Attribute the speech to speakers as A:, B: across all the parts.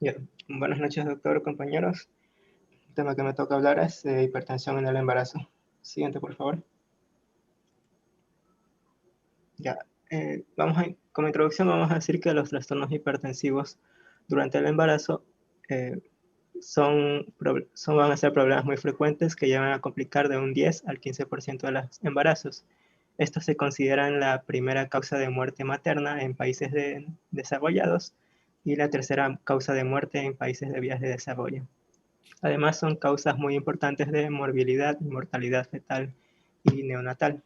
A: Ya. Buenas noches, doctor, compañeros. El tema que me toca hablar es hipertensión en el embarazo. Siguiente, por favor. Ya. Como introducción vamos a decir que los trastornos hipertensivos durante el embarazo eh, van a ser problemas muy frecuentes que llevan a complicar de un 10 al 15% de los embarazos. Estos se consideran la primera causa de muerte materna en países desarrollados y la tercera causa de muerte en países de vías de desarrollo. Además, son causas muy importantes de morbilidad y mortalidad fetal y neonatal.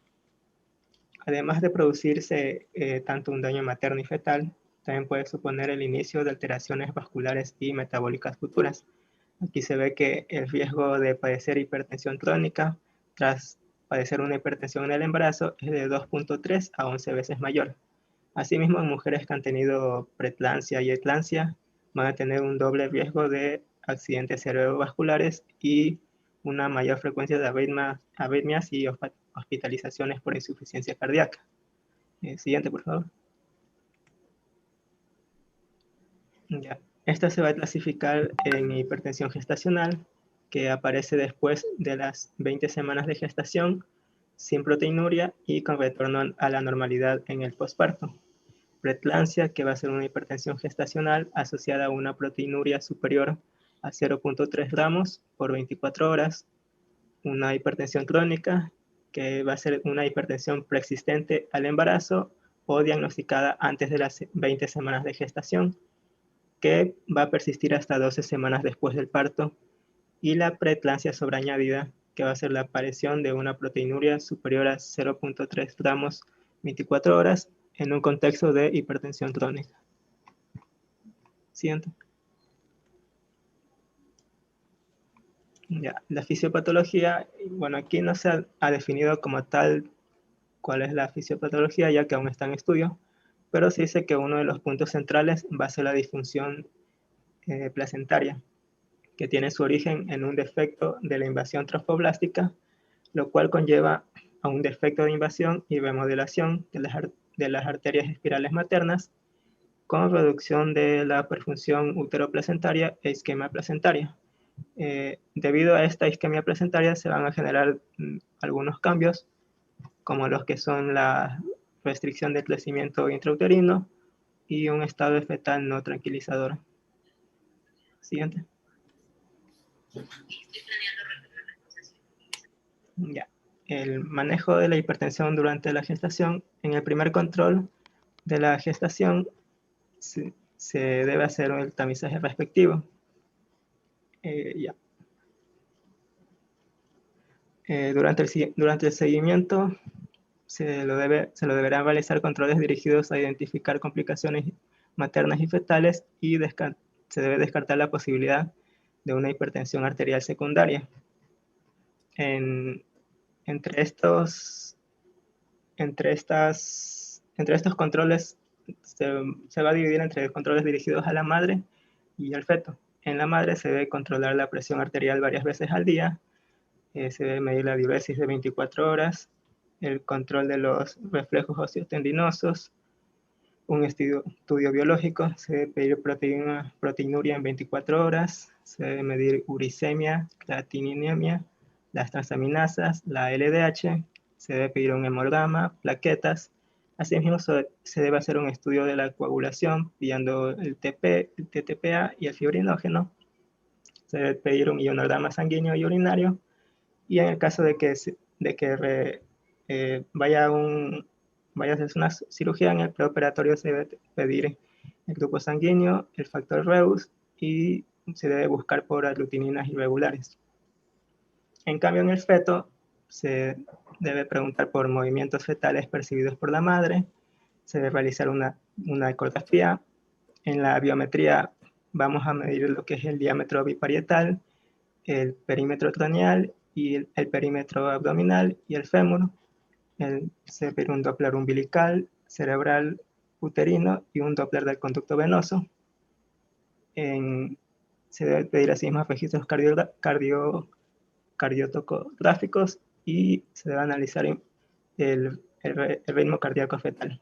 A: Además de producirse tanto un daño materno y fetal, también puede suponer el inicio de alteraciones vasculares y metabólicas futuras. Aquí se ve que el riesgo de padecer hipertensión crónica tras padecer una hipertensión en el embarazo es de 2.3 a 11 veces mayor. Asimismo, en mujeres que han tenido preeclampsia y eclampsia van a tener un doble riesgo de accidentes cerebrovasculares y una mayor frecuencia de arritmias y hospitalizaciones por insuficiencia cardíaca. Siguiente, por favor. Ya. Esta se va a clasificar en hipertensión gestacional, que aparece después de las 20 semanas de gestación, sin proteinuria y con retorno a la normalidad en el posparto. Preeclampsia, que va a ser una hipertensión gestacional asociada a una proteinuria superior a 0.3 gramos por 24 horas. Una hipertensión crónica, que va a ser una hipertensión preexistente al embarazo o diagnosticada antes de las 20 semanas de gestación, que va a persistir hasta 12 semanas después del parto. Y la preeclampsia sobreañadida, que va a ser la aparición de una proteinuria superior a 0.3 gramos 24 horas en un contexto de hipertensión crónica. Siguiente. Ya, la fisiopatología, bueno, aquí no se ha definido como tal cuál es la fisiopatología, ya que aún está en estudio, pero se dice que uno de los puntos centrales va a ser la disfunción placentaria, que tiene su origen en un defecto de la invasión tromboblástica, lo cual conlleva a un defecto de invasión y remodelación de las arterias espirales maternas, con reducción de la perfusión uteroplacentaria e isquemia placentaria. Debido a esta isquemia placentaria se van a generar algunos cambios, como los que son la restricción del crecimiento intrauterino y un estado de fetal no tranquilizador. Siguiente. Ya. El manejo de la hipertensión durante la gestación. En el primer control de la gestación se debe hacer el tamizaje respectivo. Ya. Durante el seguimiento se lo deberán realizar controles dirigidos a identificar complicaciones maternas y fetales y se debe descartar la posibilidad de una hipertensión arterial secundaria. En, entre, estos, entre estos controles se va a dividir entre controles dirigidos a la madre y al feto. En la madre se debe controlar la presión arterial varias veces al día, se debe medir la diuresis de 24 horas, el control de los reflejos osteotendinosos, un estudio biológico, se debe pedir proteinuria en 24 horas, se debe medir uricemia, creatininemia, las transaminasas, la LDH, se debe pedir un hemograma, plaquetas. Asimismo, se debe hacer un estudio de la coagulación, pidiendo el TP, el TTPA y el fibrinógeno. Se debe pedir un ionograma sanguíneo y urinario. Y en el caso vaya a hacer una cirugía, en el preoperatorio se debe pedir el grupo sanguíneo, el factor Reus y se debe buscar por aglutininas irregulares. En cambio, en el feto se debe preguntar por movimientos fetales percibidos por la madre, se debe realizar una ecografía. En la biometría vamos a medir lo que es el diámetro biparietal, el perímetro craneal y el perímetro abdominal y el fémur. Se pide un Doppler umbilical, cerebral, uterino y un Doppler del conducto venoso. Se debe pedir asimismo registros cardiotocográficos y se debe analizar el ritmo cardíaco fetal.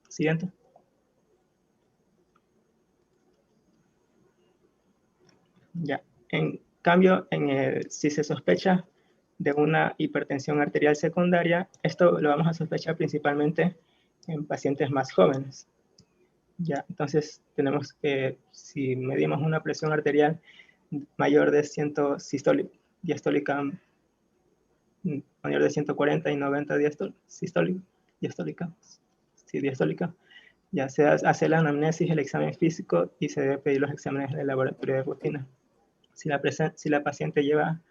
A: Siguiente. Ya. En cambio, si se sospecha de una hipertensión arterial secundaria, esto lo vamos a sospechar principalmente en pacientes más jóvenes. Ya, entonces tenemos que, si medimos una presión arterial mayor de 100 diastólica, mayor de 140 y 90 diastólica, sí, diastólica, ya se hace la anamnesis, el examen físico y se debe pedir los exámenes de laboratorio de rutina. Si la paciente lleva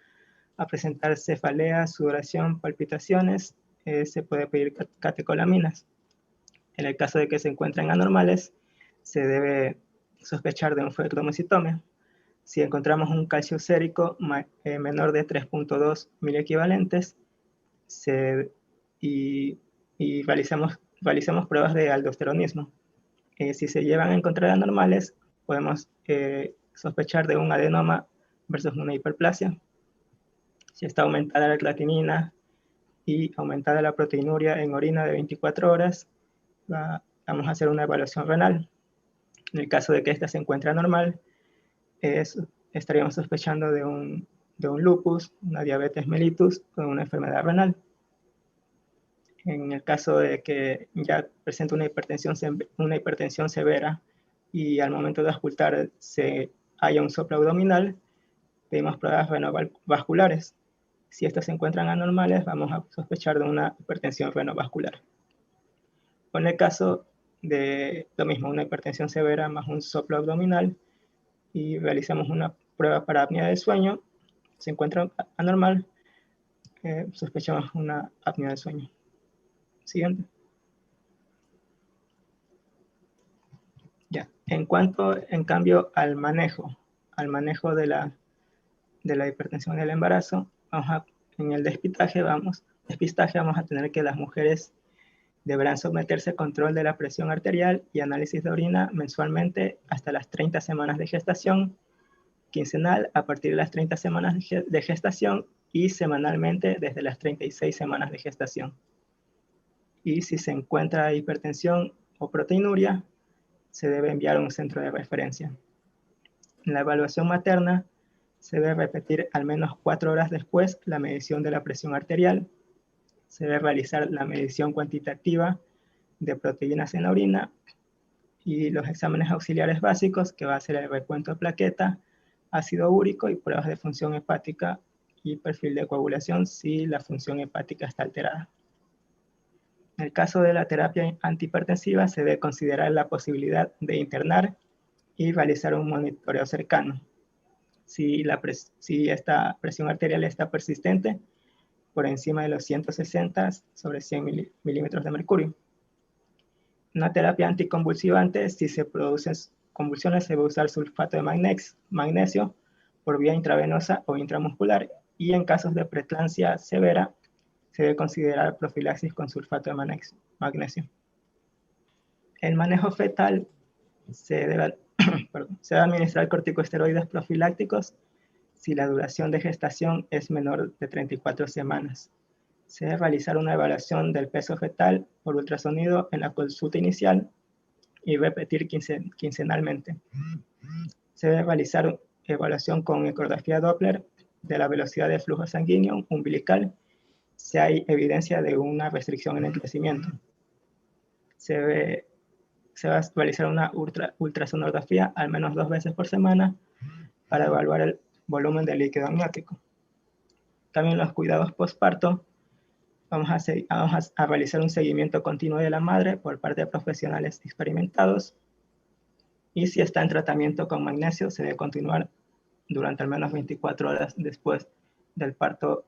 A: a presentar cefalea, sudoración, palpitaciones, se puede pedir catecolaminas. En el caso de que se encuentren anormales, se debe sospechar de un feocromocitoma. Si encontramos un calcio sérico menor de 3.2 miliequivalentes y realizamos pruebas de aldosteronismo. Si se llevan a encontrar anormales, podemos sospechar de un adenoma versus una hiperplasia. Si está aumentada la creatinina y aumentada la proteinuria en orina de 24 horas, vamos a hacer una evaluación renal. En el caso de que ésta se encuentre anormal, estaríamos sospechando de un lupus, una diabetes mellitus o una enfermedad renal. En el caso de que ya presente una hipertensión severa y al momento de auscultar haya un soplo abdominal, pedimos pruebas renovasculares. Si estas se encuentran anormales, vamos a sospechar de una hipertensión renovascular. O en el caso de lo mismo, una hipertensión severa más un soplo abdominal y realizamos una prueba para apnea del sueño, se encuentra anormal, sospechamos una apnea del sueño. Siguiente. Ya. En cambio, al manejo de la hipertensión del embarazo, en el despistaje vamos a tener que las mujeres deberán someterse a control de la presión arterial y análisis de orina mensualmente hasta las 30 semanas de gestación, quincenal a partir de las 30 semanas de gestación y semanalmente desde las 36 semanas de gestación. Y si se encuentra hipertensión o proteinuria, se debe enviar a un centro de referencia. En la evaluación materna, se debe repetir al menos 4 horas después la medición de la presión arterial. Se debe realizar la medición cuantitativa de proteínas en la orina y los exámenes auxiliares básicos, que va a ser el recuento de plaqueta, ácido úrico y pruebas de función hepática y perfil de coagulación si la función hepática está alterada. En el caso de la terapia antihipertensiva, se debe considerar la posibilidad de internar y realizar un monitoreo cercano. Si esta presión arterial está persistente, por encima de los 160 sobre 100 milímetros de mercurio. Una terapia anticonvulsivante, si se producen convulsiones, se va a usar sulfato de magnesio por vía intravenosa o intramuscular, y en casos de preeclampsia severa, se debe considerar profilaxis con sulfato de magnesio. El manejo fetal se debe administrar corticosteroides profilácticos si la duración de gestación es menor de 34 semanas. Se debe realizar una evaluación del peso fetal por ultrasonido en la consulta inicial y repetir quincenalmente. Se debe realizar evaluación con ecografía Doppler de la velocidad de flujo sanguíneo umbilical si hay evidencia de una restricción en el crecimiento. Se va a realizar una ultrasonografía al menos 2 veces por semana para evaluar el volumen del líquido amniótico. También los cuidados postparto, vamos a realizar un seguimiento continuo de la madre por parte de profesionales experimentados, y si está en tratamiento con magnesio, se debe continuar durante al menos 24 horas después del parto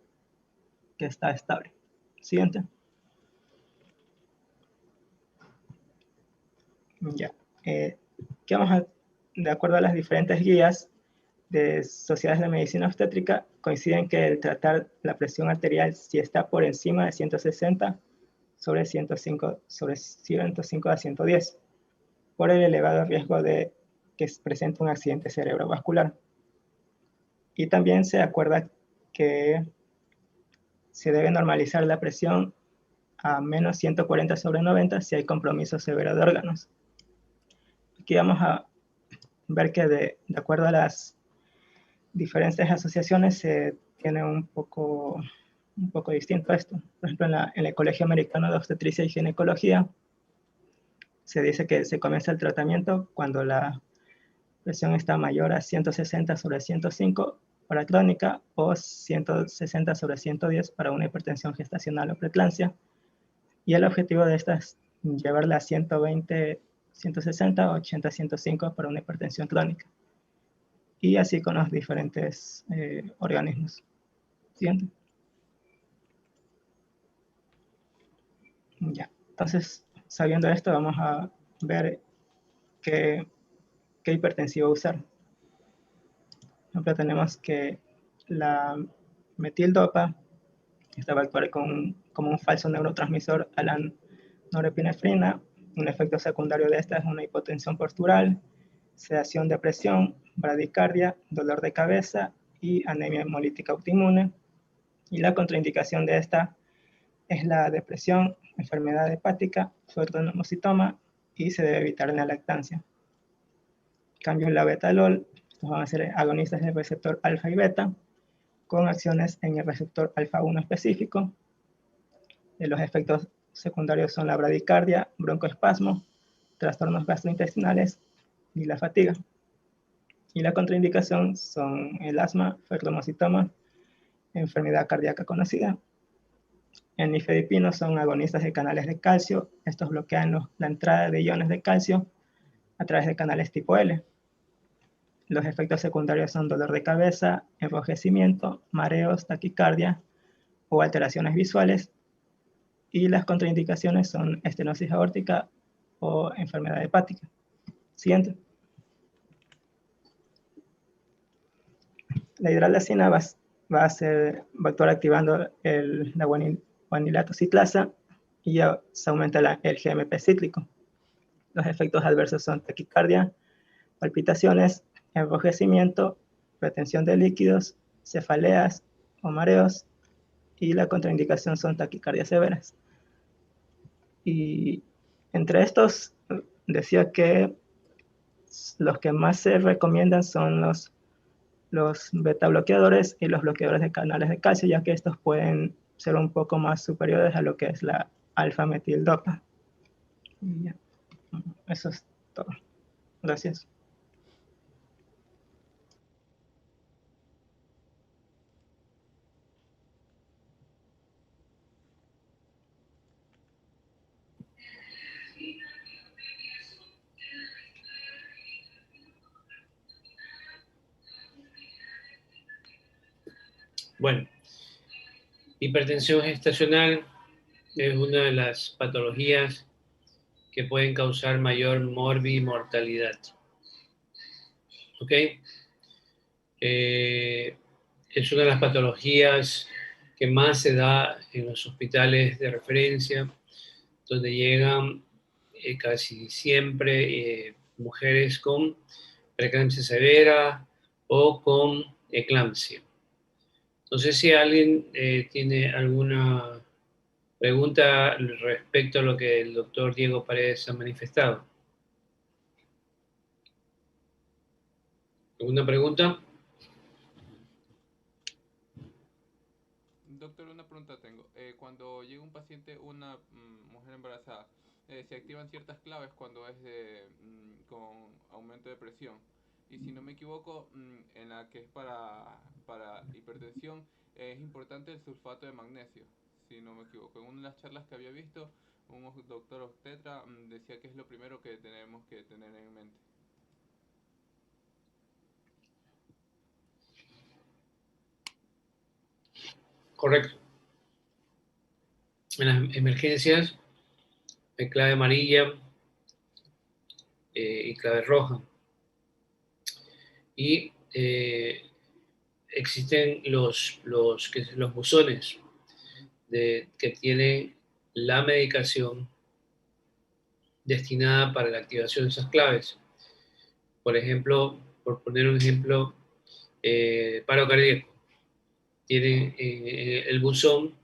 A: que está estable. Siguiente. Ya. De acuerdo a las diferentes guías de sociedades de medicina obstétrica, coinciden que el tratar la presión arterial si está por encima de 160 sobre 105 a 110, por el elevado riesgo de que presente un accidente cerebrovascular. Y también se acuerda que se debe normalizar la presión a menos 140 sobre 90 si hay compromiso severo de órganos. Aquí vamos a ver que de acuerdo a las diferentes asociaciones se tiene un poco distinto a esto. Por ejemplo, en el Colegio Americano de Obstetricia y Ginecología se dice que se comienza el tratamiento cuando la presión está mayor a 160/105 para crónica o 160/110 para una hipertensión gestacional o preeclampsia. Y el objetivo de esta es llevarla a 120/160, 80/105 para una hipertensión crónica. Y así con los diferentes organismos. Siguiente. Ya, entonces, sabiendo esto, vamos a ver qué hipertensivo usar. Por ejemplo, tenemos que la metildopa, esta va a actuar como un falso neurotransmisor a la norepinefrina. Un efecto secundario de esta es una hipotensión postural, sedación de presión, bradicardia, dolor de cabeza y anemia hemolítica autoinmune. Y la contraindicación de esta es la depresión, enfermedad hepática, suertonomocitoma y se debe evitar en la lactancia. En cambio, la betalol, estos van a ser agonistas del receptor alfa y beta, con acciones en el receptor alfa-1 específico. Los efectos secundarios son la bradicardia, broncoespasmo, trastornos gastrointestinales y la fatiga. Y la contraindicación son el asma, ferromocitoma, enfermedad cardíaca conocida. En nifedipino son agonistas de canales de calcio. Estos bloquean la entrada de iones de calcio a través de canales tipo L. Los efectos secundarios son dolor de cabeza, enrojecimiento, mareos, taquicardia o alteraciones visuales. Y las contraindicaciones son estenosis aórtica o enfermedad hepática. Siguiente. La hidralacina va a actuar activando la guanilato ciclasa y ya se aumenta el GMP cíclico. Los efectos adversos son taquicardia, palpitaciones, enrojecimiento, retención de líquidos, cefaleas o mareos, y la contraindicación son taquicardias severas. Y entre estos, decía que los que más se recomiendan son los beta bloqueadores y los bloqueadores de canales de calcio, ya que estos pueden ser un poco más superiores a lo que es la alfa-metildopa. Y ya, eso es todo. Gracias.
B: Bueno, hipertensión gestacional es una de las patologías que pueden causar mayor morbimortalidad. ¿Ok? Es una de las patologías que más se da en los hospitales de referencia, donde llegan casi siempre mujeres con preeclampsia severa o con eclampsia. No sé si alguien tiene alguna pregunta respecto a lo que el doctor Diego Paredes ha manifestado. ¿Alguna pregunta?
C: Doctor, una pregunta tengo. Cuando llega un paciente, una mujer embarazada, se activan ciertas claves cuando es con aumento de presión. Y si no me equivoco, en la que es para hipertensión, es importante el sulfato de magnesio, si no me equivoco. En una de las charlas que había visto, un doctor obstetra decía que es lo primero que tenemos que tener en mente.
B: Correcto. En las emergencias hay clave amarilla y clave roja. Y existen los buzones que tienen la medicación destinada para la activación de esas claves. Por ejemplo, por poner un ejemplo, paro cardíaco. Tienen el buzón,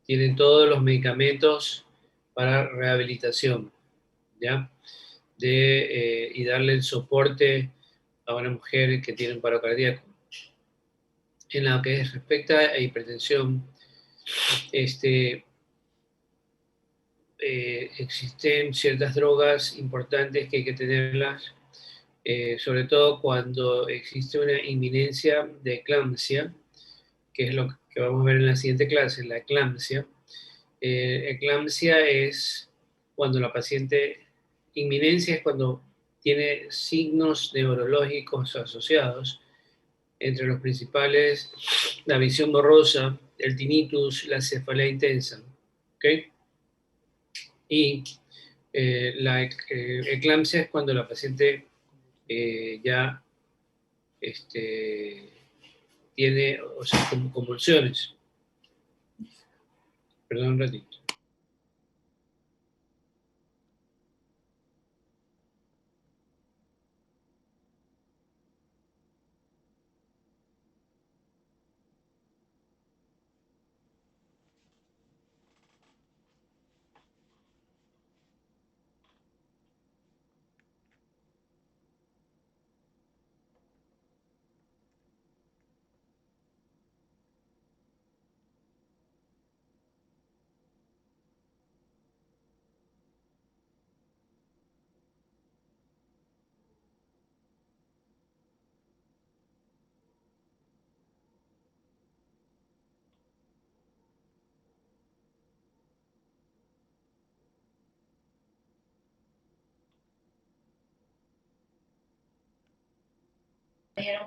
B: tienen todos los medicamentos para rehabilitación, ¿ya? Y darle el soporte a una mujer que tiene un paro cardíaco. en lo que respecta a hipertensión, existen ciertas drogas importantes que hay que tenerlas, sobre todo cuando existe una inminencia de eclampsia, que es lo que vamos a ver en la siguiente clase, la eclampsia. Eclampsia es cuando la paciente, inminencia es cuando tiene signos neurológicos asociados, entre los principales, la visión borrosa, el tinnitus, la cefalea intensa. ¿Ok? Y la eclampsia es cuando la paciente ya tiene, o sea, convulsiones. Perdón un ratito.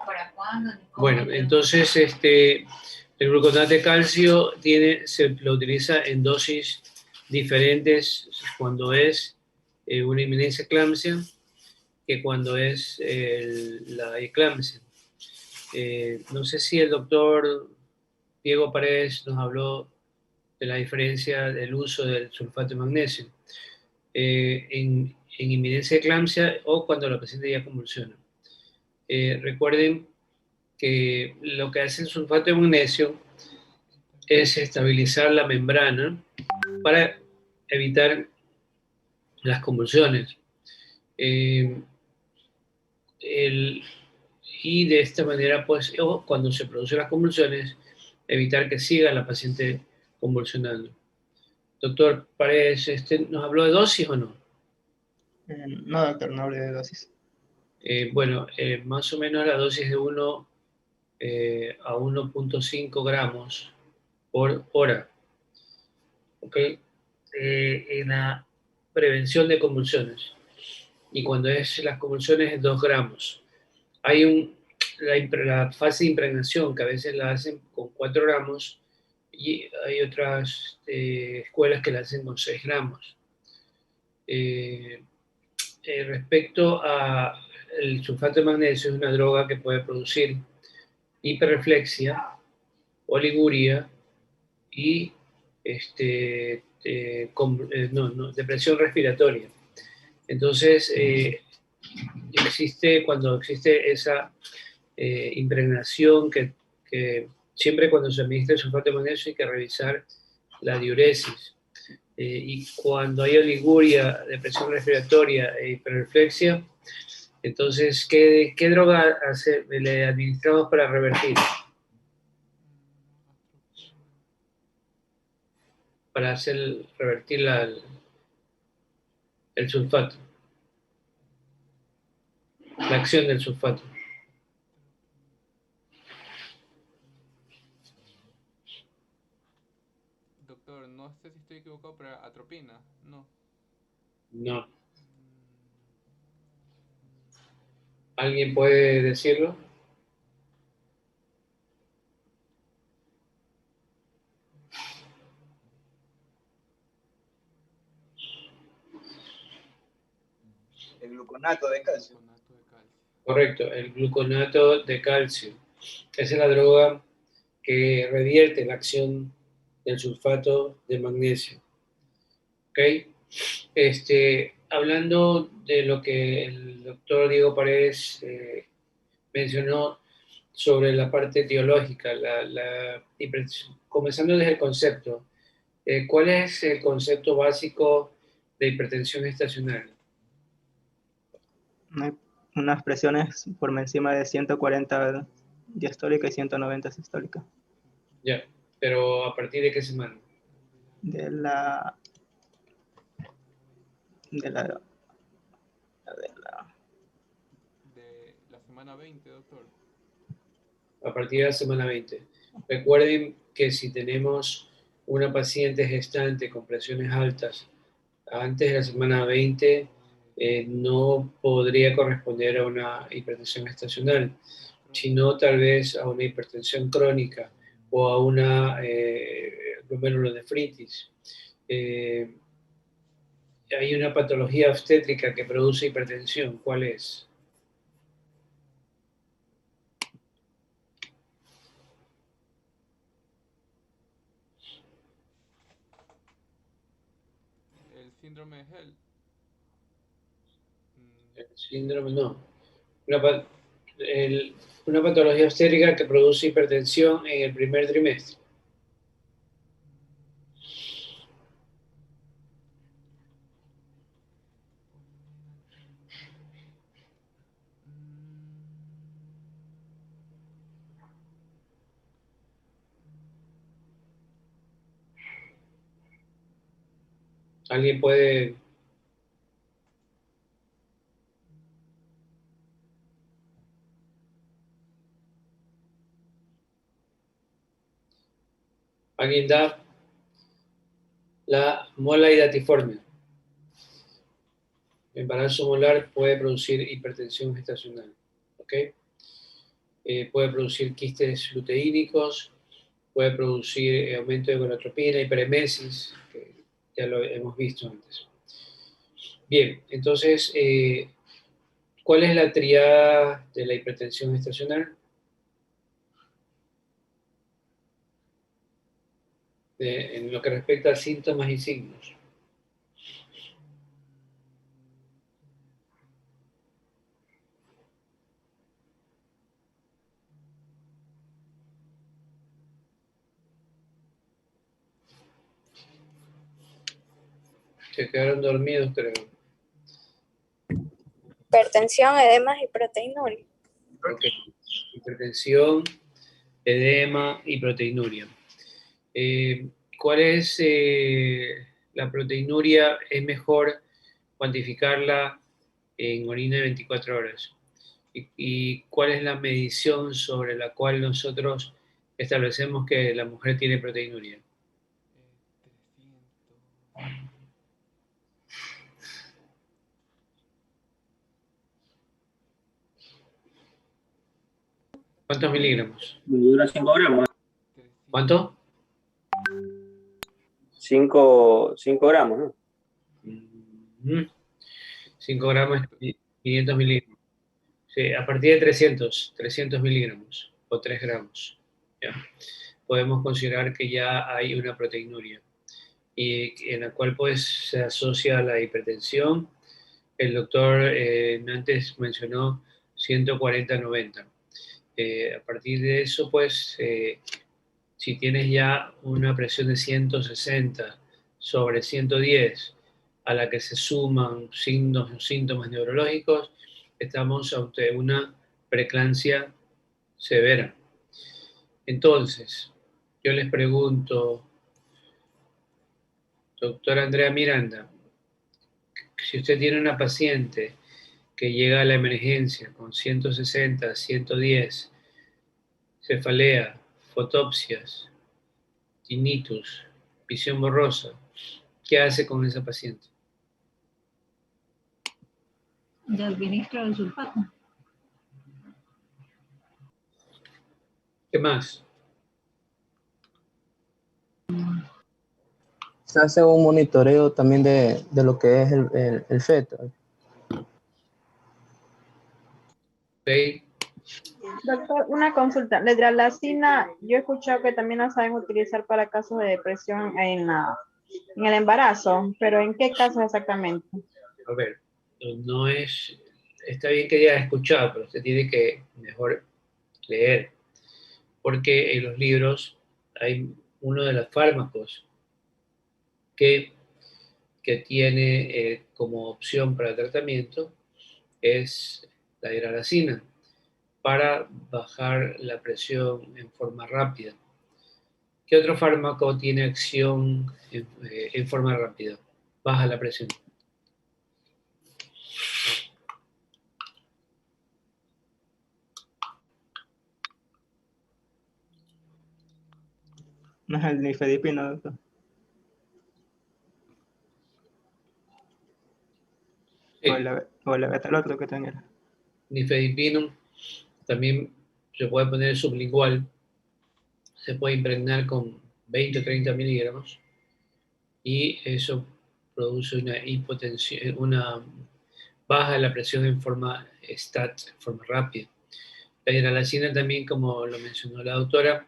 D: ¿Para cuándo?
B: Bueno, entonces el gluconato de calcio se lo utiliza en dosis diferentes cuando es una inminencia eclampsia que cuando es la eclampsia. No sé si el doctor Diego Paredes nos habló de la diferencia del uso del sulfato de magnesio en inminencia de eclampsia o cuando la paciente ya convulsiona. Recuerden que lo que hace el sulfato de magnesio es estabilizar la membrana para evitar las convulsiones. Y de esta manera, pues, o cuando se producen las convulsiones, evitar que siga la paciente convulsionando. Doctor Paredes, ¿nos habló de dosis o no?
A: No, doctor, no hablé de dosis.
B: Bueno, más o menos la dosis de 1 a 1.5 gramos por hora. ¿Ok? En la prevención de convulsiones. Y cuando es las convulsiones es 2 gramos. Hay la fase de impregnación que a veces la hacen con 4 gramos y hay otras escuelas que la hacen con 6 gramos. Respecto a el sulfato de magnesio, es una droga que puede producir hiperreflexia, oliguria y depresión respiratoria. Entonces, cuando existe esa impregnación que siempre cuando se administra el sulfato de magnesio hay que revisar la diuresis. Y cuando hay oliguria, depresión respiratoria e hiperreflexia, entonces, ¿qué droga le administramos para revertir? Para revertir el sulfato, la acción del sulfato.
C: Doctor, no sé si estoy equivocado, pero atropina, no.
B: No. ¿Alguien puede decirlo?
E: El gluconato de calcio.
C: Gluconato de calcio.
B: Correcto, el gluconato de calcio. Esa es la droga que revierte la acción del sulfato de magnesio. ¿Ok? Hablando de lo que el doctor Diego Paredes mencionó sobre la parte etiológica, comenzando desde el concepto, ¿cuál es el concepto básico de hipertensión estacionaria?
A: Unas presiones por encima de 140 diastólica y 190 sistólica.
B: Ya, pero ¿a partir de qué semana?
A: De la... De la... De la
C: De la semana 20, doctor.
B: A partir de la semana 20. Recuerden que si tenemos una paciente gestante con presiones altas antes de la semana 20, no podría corresponder a una hipertensión estacional, sino tal vez a una hipertensión crónica o a una glomerulonefritis. Hay una patología obstétrica que produce hipertensión. ¿Cuál es?
C: El síndrome de Hell.
B: El síndrome, no. Una, una patología obstétrica que produce hipertensión en el primer trimestre. ¿Alguien puede? ¿Alguien da? La mola hidatiforme. El embarazo molar puede producir hipertensión gestacional. ¿Ok? Puede producir quistes luteínicos, puede producir aumento de gonadotropina, hiperemesis, que ya lo hemos visto antes. Bien, entonces, ¿cuál es la triada de la hipertensión gestacional? En lo que respecta a síntomas y signos. Se quedaron dormidos, creo.
F: Hipertensión, edemas y proteinuria.
B: Ok. Hipertensión, edema y proteinuria. ¿Cuál es la proteinuria? Es mejor cuantificarla en orina de 24 horas. ¿Y cuál es la medición sobre la cual nosotros establecemos que la mujer tiene proteinuria?
C: 300.
B: ¿Cuántos miligramos?
G: Dura 5 gramos.
C: 300.
B: ¿Cuánto?
G: 5 gramos, ¿no?
B: 5 gramos, 500 miligramos. Sí, a partir de 300 miligramos o 3 gramos. ¿Ya? Podemos considerar que ya hay una proteinuria y en la cual pues se asocia a la hipertensión. El doctor antes mencionó 140-90. A partir de eso, pues, si tienes ya una presión de 160 sobre 110, a la que se suman signos o síntomas neurológicos, estamos ante una preeclampsia severa. Entonces, yo les pregunto, doctora Andrea Miranda, si usted tiene una paciente que llega a la emergencia con 160, 110, cefalea, fotopsias, tinnitus, visión borrosa, ¿qué hace con esa paciente?
D: Ya administro el sulfato.
B: ¿Qué más?
H: Se hace un monitoreo también de lo que es el feto.
B: ¿Okay?
I: Doctor, una consulta. La hidralazina, yo he escuchado que también la saben utilizar para casos de depresión en el embarazo, pero ¿en qué casos exactamente?
B: A ver, no es, está bien que haya escuchado, pero usted tiene que mejor leer, porque en los libros hay uno de los fármacos que tiene como opción para tratamiento es la hidralazina. para bajar la presión en forma rápida. ¿Qué otro fármaco tiene acción en forma rápida? Baja la presión.
A: No es el nifedipino, doctor.
B: Sí.
A: O el betalotro que tenga.
B: Nifedipino también se puede poner sublingual, se puede impregnar con 20 o 30 miligramos y eso produce una hipotensión, baja la presión en forma STAT, en forma rápida. La hidralacina también, como lo mencionó la doctora,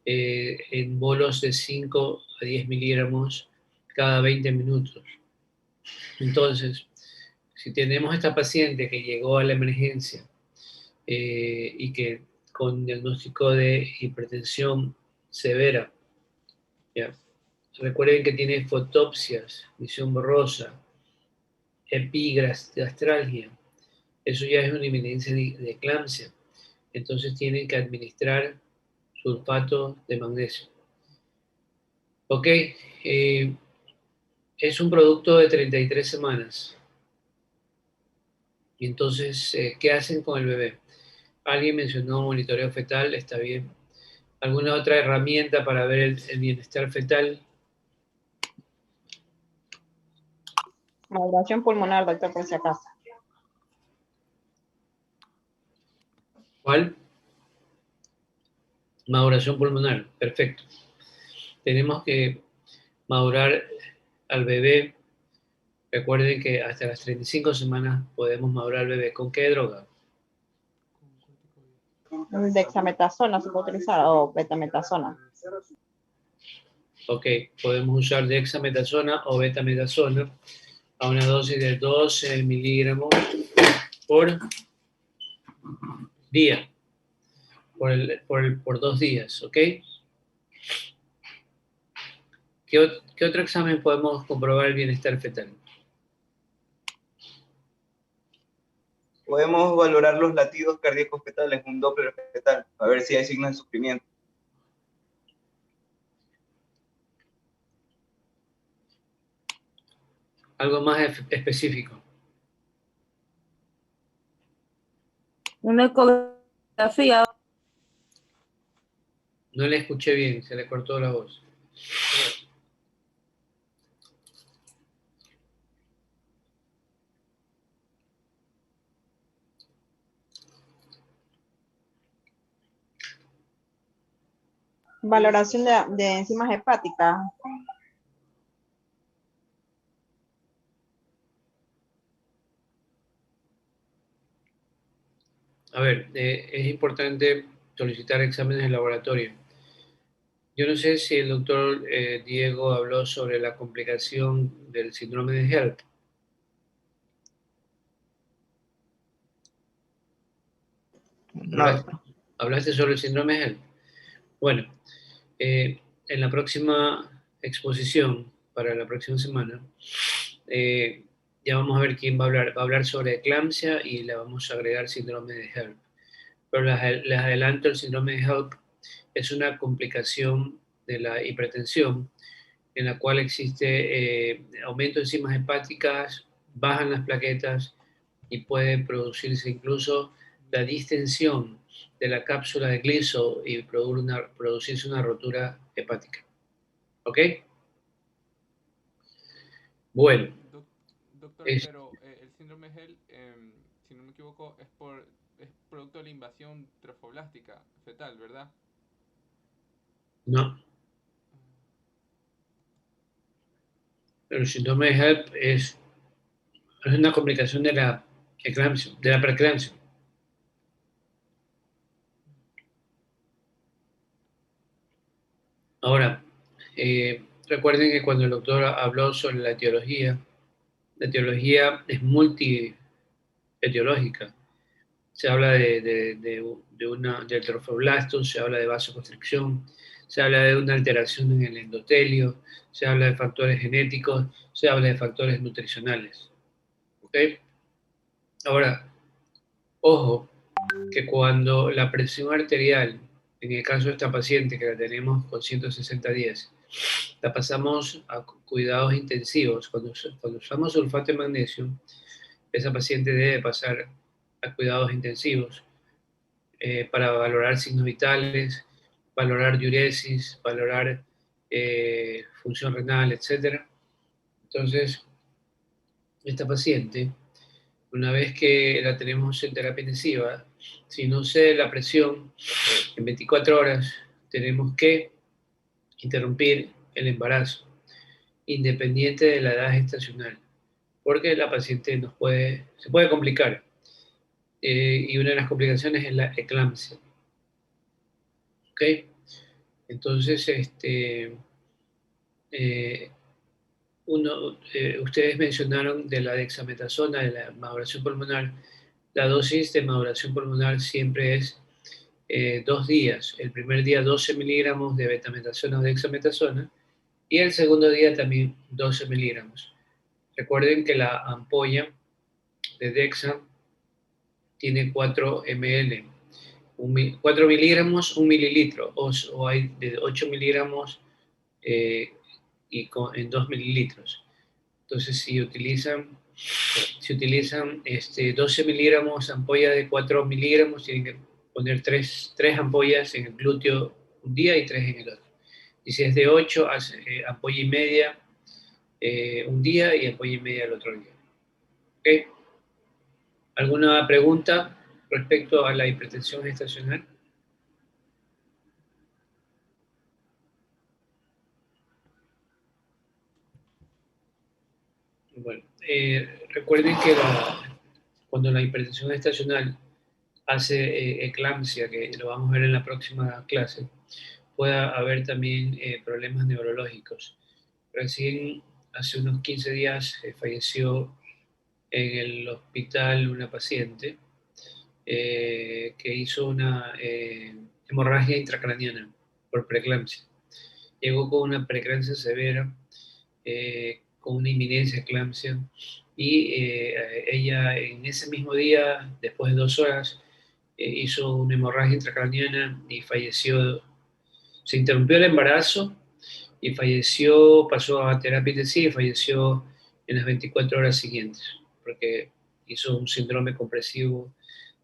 B: en bolos de 5 a 10 miligramos cada 20 minutos. Entonces, si tenemos esta paciente que llegó a la emergencia y que con diagnóstico de hipertensión severa, ¿ya? Recuerden que tiene fotopsias, visión borrosa, epigastralgia, eso ya es una evidencia de eclampsia. Entonces tienen que administrar sulfato de magnesio. Ok, es un producto de 33 semanas. Y entonces, ¿qué hacen con el bebé? Alguien mencionó monitoreo fetal, está bien. ¿Alguna otra herramienta para ver el bienestar fetal?
I: Maduración pulmonar, doctor, por si acaso.
B: ¿Cuál? Maduración pulmonar, perfecto. Tenemos que madurar al bebé. Recuerden que hasta las 35 semanas podemos madurar al bebé. ¿Con qué droga?
I: Dexametasona se puede utilizar o betametasona.
B: Ok, podemos usar dexametasona o betametasona a una dosis de 12 miligramos por día, por 2 días, ¿ok? ¿Qué otro examen podemos comprobar el bienestar fetal?
E: Podemos valorar los latidos cardíacos fetales, un Doppler fetal, a ver si hay signos de sufrimiento.
B: Algo más específico.
D: Una ecografía.
B: No le escuché bien, se le cortó la voz.
I: Valoración de enzimas hepáticas.
B: A ver, es importante solicitar exámenes de laboratorio. Yo no sé si el doctor Diego habló sobre la complicación del síndrome de HELP.
A: No,
B: ¿Hablaste sobre el síndrome de HELP? Bueno, en la próxima exposición, para la próxima semana, ya vamos a ver quién va a hablar. Va a hablar sobre eclampsia y le vamos a agregar síndrome de HELP. Pero les adelanto, el síndrome de HELP es una complicación de la hipertensión en la cual existe aumento de enzimas hepáticas, bajan las plaquetas y puede producirse incluso la distensión de la cápsula de gliso y producirse una rotura hepática. ¿Ok? Bueno.
C: Doctor, pero el síndrome HELP, si no me equivoco, es producto de la invasión trofoblástica fetal, ¿verdad?
B: No. Pero el síndrome de HELP es una complicación de la eclampsia, de la preeclampsia. Ahora, recuerden que cuando el doctor habló sobre la etiología es multietiológica. Se habla de trofoblastos, se habla de vasoconstricción, se habla de una alteración en el endotelio, se habla de factores genéticos, se habla de factores nutricionales. ¿Ok? Ahora, ojo, que cuando la presión arterial, en el caso de esta paciente que la tenemos con 160/10, la pasamos a cuidados intensivos. Cuando usamos sulfato de magnesio, esa paciente debe pasar a cuidados intensivos para valorar signos vitales, valorar diuresis, valorar función renal, etc. Entonces, esta paciente, una vez que la tenemos en terapia intensiva, si no cede la presión, en 24 horas tenemos que interrumpir el embarazo, independiente de la edad gestacional, porque la paciente se puede complicar. Y una de las complicaciones es la eclampsia. ¿Ok? Entonces, ustedes mencionaron de la dexametasona, de la maduración pulmonar. La dosis de maduración pulmonar siempre es 2 días. El primer día 12 miligramos de betametasona o dexametasona y el segundo día también 12 miligramos. Recuerden que la ampolla de dexa tiene 4 ml. 4 miligramos, 1 mililitro, o hay de 8 miligramos en 2 mililitros. Entonces, si utilizan 12 miligramos ampolla de 4 miligramos, tienen que poner 3 ampollas en el glúteo un día y 3 en el otro. Y si es de 8, ampolla y media un día y ampolla y media el otro día. ¿Ok? ¿Alguna pregunta respecto a la hipertensión gestacional? Bueno, recuerden que cuando la hipertensión gestacional hace eclampsia, que lo vamos a ver en la próxima clase, puede haber también problemas neurológicos. Recién hace unos 15 días falleció en el hospital una paciente que hizo una hemorragia intracraniana por preeclampsia. Llegó con una preeclampsia severa, con una inminencia de eclampsia, y ella en ese mismo día, después de 2 horas, hizo una hemorragia intracraniana y falleció. Se interrumpió el embarazo y falleció, pasó a terapia intensiva y falleció en las 24 horas siguientes, porque hizo un síndrome compresivo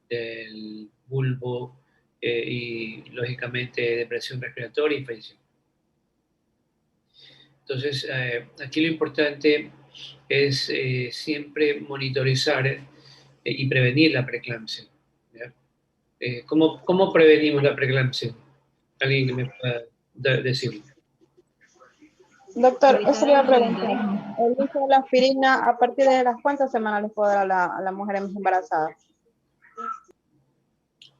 B: del bulbo y, lógicamente, depresión respiratoria y falleció. Entonces, aquí lo importante es siempre monitorizar y prevenir la preeclampsia. ¿Cómo prevenimos la preeclampsia? ¿Alguien que me pueda decirlo?
I: Doctor, esa
J: Evitar
I: le iba
J: el
I: a preguntar.
J: sedentarismo.
I: El uso de la aspirina, ¿a partir de las cuántas semanas le puedo dar a la mujer embarazada?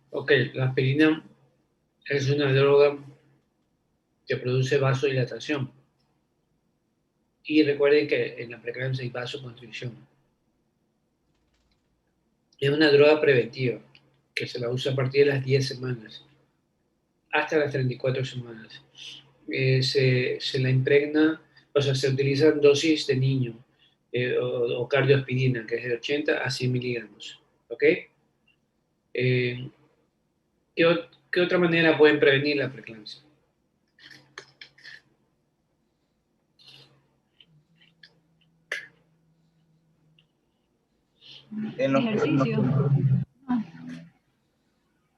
B: Ok, la aspirina es una droga que produce vasodilatación. Y recuerden que en la preeclampsia hay vasoconstricción. Es una droga preventiva que se la usa a partir de las 10 semanas hasta las 34 semanas. Se la impregna, o sea, se utilizan dosis de niño o cardioaspirina, que es de 80 a 100 miligramos. ¿Ok? ¿Qué otra manera pueden prevenir la preeclampsia?
J: Ejercicio.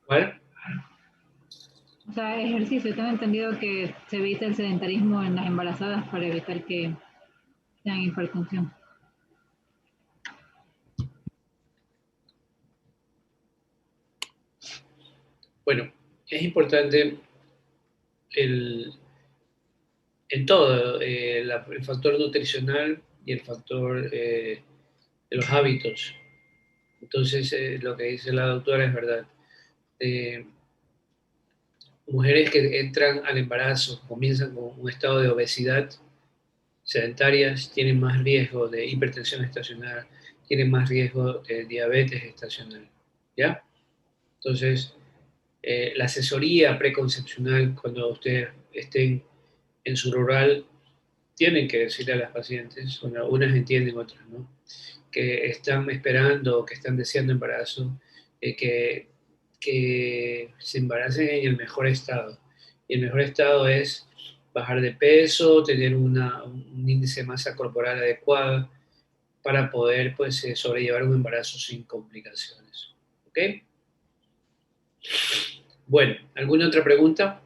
B: ¿Cuál?
J: O sea, ejercicio. Tengo entendido que se evita el sedentarismo en las embarazadas para evitar que tengan hipertensión.
B: Bueno, es importante en todo, el factor nutricional y el factor de los hábitos. Entonces, lo que dice la doctora es verdad. Mujeres que entran al embarazo, comienzan con un estado de obesidad, sedentarias, tienen más riesgo de hipertensión gestacional, tienen más riesgo de diabetes gestacional. ¿Ya? Entonces, la asesoría preconcepcional, cuando ustedes estén en su rural, tienen que decirle a las pacientes, bueno, unas entienden, otras no, que están esperando o que están deseando embarazo, que que se embaracen en el mejor estado. Y el mejor estado es bajar de peso, tener un índice de masa corporal adecuado para poder pues, sobrellevar un embarazo sin complicaciones. ¿Ok? Bueno, ¿alguna otra pregunta?